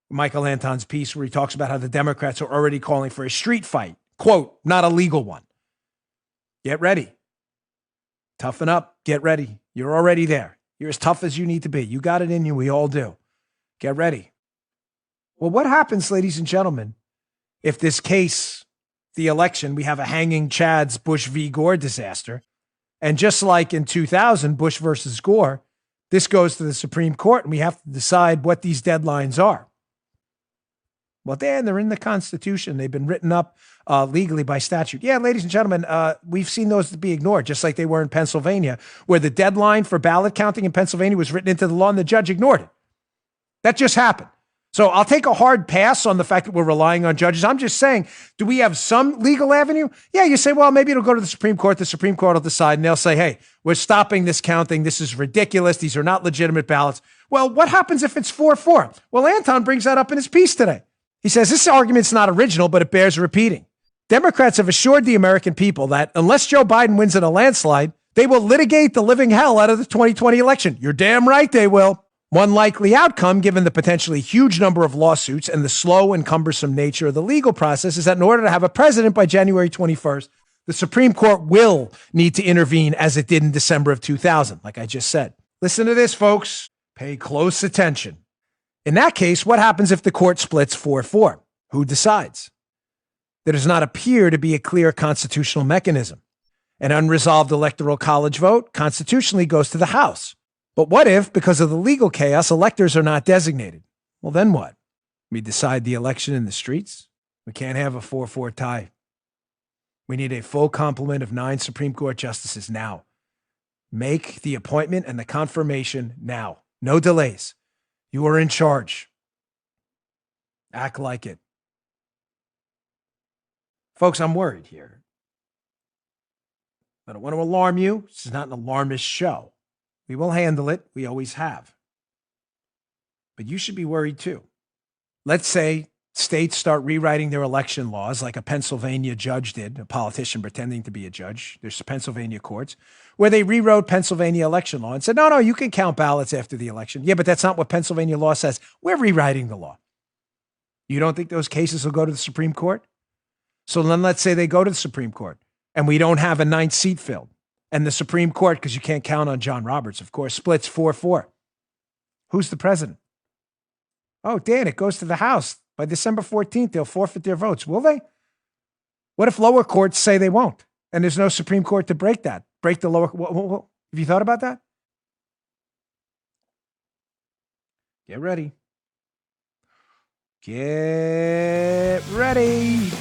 Michael Anton's piece where he talks about how the Democrats are already calling for a street fight. Quote, not a legal one. Get ready. Toughen up. Get ready. You're already there. You're as tough as you need to be. You got it in you. We all do. Get ready. Well, what happens, ladies and gentlemen, if this case, the election, we have a hanging Chad's Bush v. Gore disaster, and just like in 2000, Bush versus Gore, this goes to the Supreme Court and we have to decide what these deadlines are. Well, Dan, they're in the Constitution. They've been written up legally by statute. Yeah, ladies and gentlemen, we've seen those be ignored, just like they were in Pennsylvania, where the deadline for ballot counting in Pennsylvania was written into the law and the judge ignored it. That just happened. So I'll take a hard pass on the fact that we're relying on judges. I'm just saying, do we have some legal avenue? Yeah, you say, well, maybe it'll go to the Supreme Court. The Supreme Court will decide, and they'll say, hey, we're stopping this counting. This is ridiculous. These are not legitimate ballots. Well, what happens if it's 4-4? Well, Anton brings that up in his piece today. He says, this argument's not original, but it bears repeating. Democrats have assured the American people that unless Joe Biden wins in a landslide, they will litigate the living hell out of the 2020 election. You're damn right they will. One likely outcome, given the potentially huge number of lawsuits and the slow and cumbersome nature of the legal process, is that in order to have a president by January 21st, the Supreme Court will need to intervene as it did in December of 2000, like I just said. Listen to this, folks. Pay close attention. In that case, what happens if the court splits 4-4? Who decides? There does not appear to be a clear constitutional mechanism. An unresolved electoral college vote constitutionally goes to the House. But what if, because of the legal chaos, electors are not designated? Well, then what? We decide the election in the streets? We can't have a 4-4 tie. We need a full complement of 9 Supreme Court justices now. Make the appointment and the confirmation now. No delays. You are in charge. Act like it. Folks, I'm worried here. I don't want to alarm you. This is not an alarmist show. We will handle it. We always have. But you should be worried too. Let's say states start rewriting their election laws like a Pennsylvania judge did, a politician pretending to be a judge. There's Pennsylvania courts where they rewrote Pennsylvania election law and said, no, you can count ballots after the election. Yeah, but that's not what Pennsylvania law says. We're rewriting the law. You don't think those cases will go to the Supreme Court? So then let's say they go to the Supreme Court and we don't have a 9th seat filled. And the Supreme Court, because you can't count on John Roberts, of course, splits 4-4. Who's the president? Oh, Dan, it goes to the House. By December 14th, they'll forfeit their votes. Will they? What if lower courts say they won't? And there's no Supreme Court to break that? Break the lower... Have you thought about that? Get ready. Get ready.